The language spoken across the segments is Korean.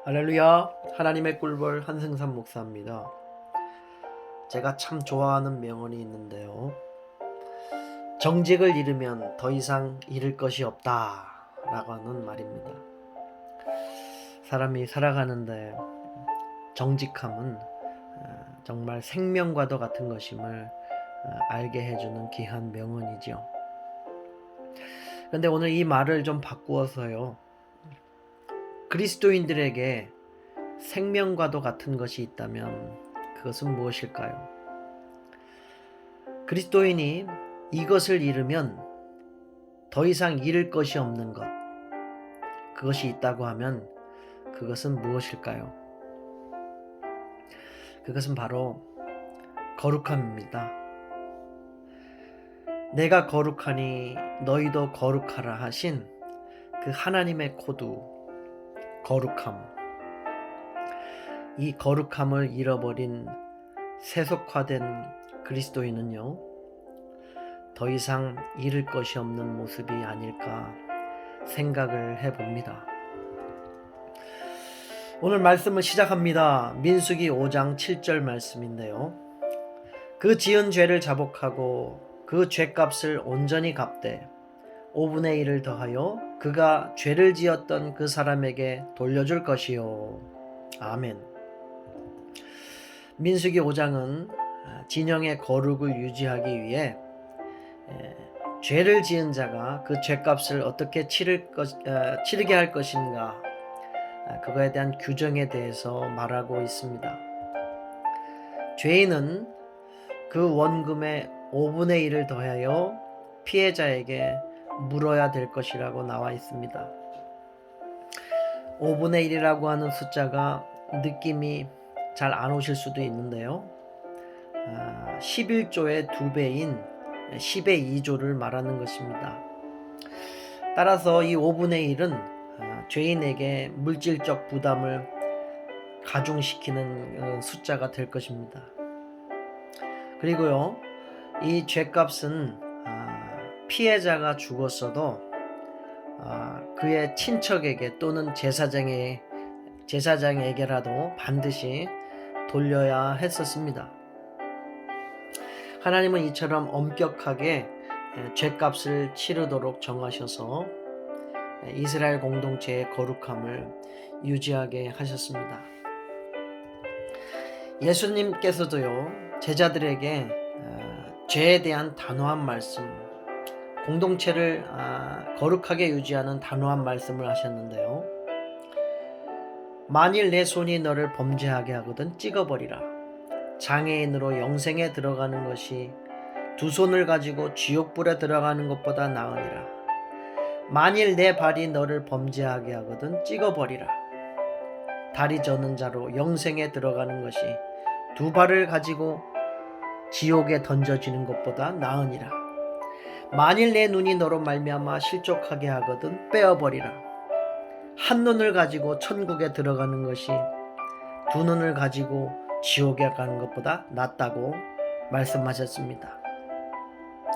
할렐루야. 하나님의 꿀벌 한승삼 목사입니다. 제가 참 좋아하는 명언이 있는데요. 정직을 잃으면 더 이상 잃을 것이 없다 라고 하는 말입니다. 사람이 살아가는데 정직함은 정말 생명과도 같은 것임을 알게 해주는 귀한 명언이죠. 그런데 오늘 이 말을 좀 바꾸어서요, 그리스도인들에게 생명과도 같은 것이 있다면 그것은 무엇일까요? 그리스도인이 이것을 잃으면 더 이상 잃을 것이 없는 것, 그것이 있다고 하면 그것은 무엇일까요? 그것은 바로 거룩함입니다. 내가 거룩하니 너희도 거룩하라 하신 그 하나님의 코드, 거룩함. 이 거룩함을 잃어버린 세속화된 그리스도인은요, 더 이상 잃을 것이 없는 모습이 아닐까 생각을 해봅니다. 오늘 말씀을 시작합니다. 민수기 5장 7절 말씀인데요. 그 지은 죄를 자복하고 그 죄값을 온전히 갚되 5분의 1을 더하여 그가 죄를 지었던 그 사람에게 돌려줄 것이요. 아멘. 민수기 5장은 진영의 거룩을 유지하기 위해 죄를 지은 자가 그 죄값을 어떻게 치르게 할 것인가, 그거에 대한 규정에 대해서 말하고 있습니다. 죄인은 그 원금의 5분의 1을 더하여 피해자에게 물어야 될 것이라고 나와 있습니다. 5분의 1이라고 하는 숫자가 느낌이 잘 안 오실 수도 있는데요. 11조의 2배인 10의 2조를 말하는 것입니다. 따라서 이 5분의 1은 죄인에게 물질적 부담을 가중시키는 숫자가 될 것입니다. 그리고요, 이 죄값은 피해자가 죽었어도 그의 친척에게 또는 제사장에게라도 반드시 돌려야 했었습니다. 하나님은 이처럼 엄격하게 죄값을 치르도록 정하셔서 이스라엘 공동체의 거룩함을 유지하게 하셨습니다. 예수님께서도요, 제자들에게 죄에 대한 단호한 말씀, 공동체를 거룩하게 유지하는 단호한 말씀을 하셨는데요. 만일 내 손이 너를 범죄하게 하거든 찍어버리라. 장애인으로 영생에 들어가는 것이 두 손을 가지고 지옥불에 들어가는 것보다 나으니라. 만일 내 발이 너를 범죄하게 하거든 찍어버리라. 다리 저는 자로 영생에 들어가는 것이 두 발을 가지고 지옥에 던져지는 것보다 나으니라. 만일 내 눈이 너로 말미암아 실족하게 하거든 빼어버리라. 한 눈을 가지고 천국에 들어가는 것이 두 눈을 가지고 지옥에 가는 것보다 낫다고 말씀하셨습니다.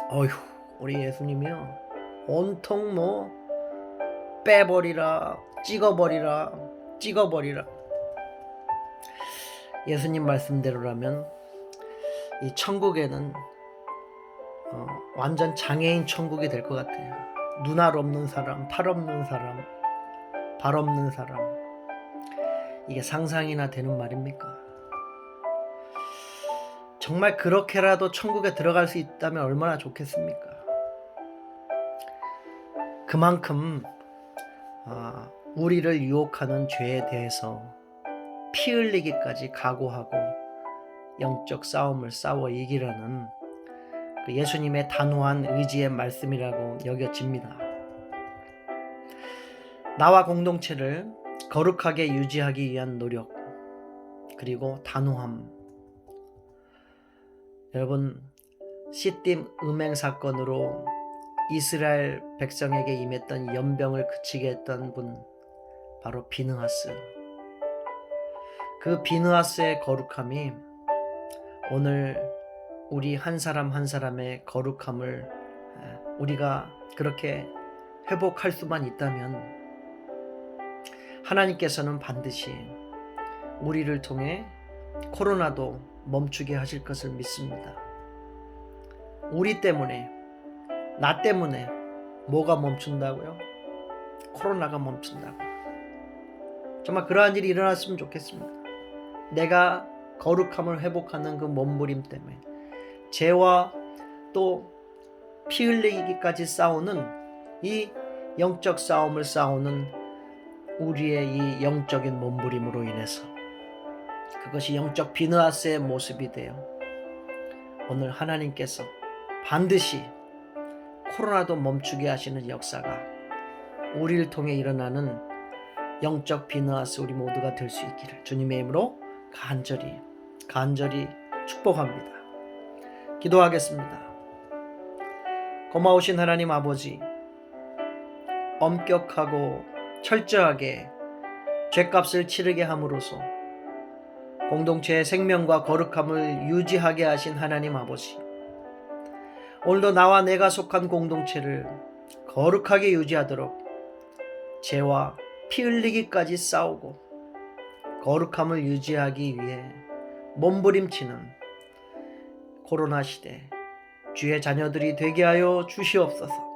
어휴, 우리 예수님이요, 온통 빼버리라, 찍어버리라. 예수님 말씀대로라면 이 천국에는 완전 장애인 천국이 될 것 같아요. 눈알 없는 사람, 팔 없는 사람, 발 없는 사람. 이게 상상이나 되는 말입니까? 정말 그렇게라도 천국에 들어갈 수 있다면 얼마나 좋겠습니까? 그만큼 우리를 유혹하는 죄에 대해서 피 흘리기까지 각오하고 영적 싸움을 싸워 이기라는 그 예수님의 단호한 의지의 말씀이라고 여겨집니다. 나와 공동체를 거룩하게 유지하기 위한 노력, 그리고 단호함. 여러분, 시딤 음행 사건으로 이스라엘 백성에게 임했던 연병을 그치게 했던 분, 바로 비느하스. 그 비느하스의 거룩함이 오늘 우리 한 사람 한 사람의 거룩함을 우리가 그렇게 회복할 수만 있다면 하나님께서는 반드시 우리를 통해 코로나도 멈추게 하실 것을 믿습니다. 우리 때문에, 나 때문에 뭐가 멈춘다고요? 코로나가 멈춘다고. 정말 그러한 일이 일어났으면 좋겠습니다. 내가 거룩함을 회복하는 그 몸부림 때문에 죄와 또 피 흘리기까지 싸우는 이 영적 싸움을 싸우는 우리의 이 영적인 몸부림으로 인해서 그것이 영적 비느하스의 모습이 되어 오늘 하나님께서 반드시 코로나도 멈추게 하시는 역사가 우리를 통해 일어나는 영적 비느하스 우리 모두가 될 수 있기를 주님의 이름으로 간절히 축복합니다. 기도하겠습니다. 고마우신 하나님 아버지, 엄격하고 철저하게 죄값을 치르게 함으로써 공동체의 생명과 거룩함을 유지하게 하신 하나님 아버지, 오늘도 나와 내가 속한 공동체를 거룩하게 유지하도록 죄와 피 흘리기까지 싸우고 거룩함을 유지하기 위해 몸부림치는 코로나 시대 주의 자녀들이 되게 하여 주시옵소서.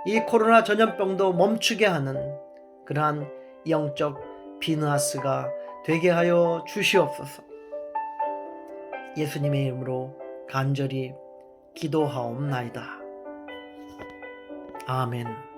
이 코로나 전염병도 멈추게 하는 그러한 영적 비느하스가 되게 하여 주시옵소서. 예수님의 이름으로 간절히 기도하옵나이다. 아멘.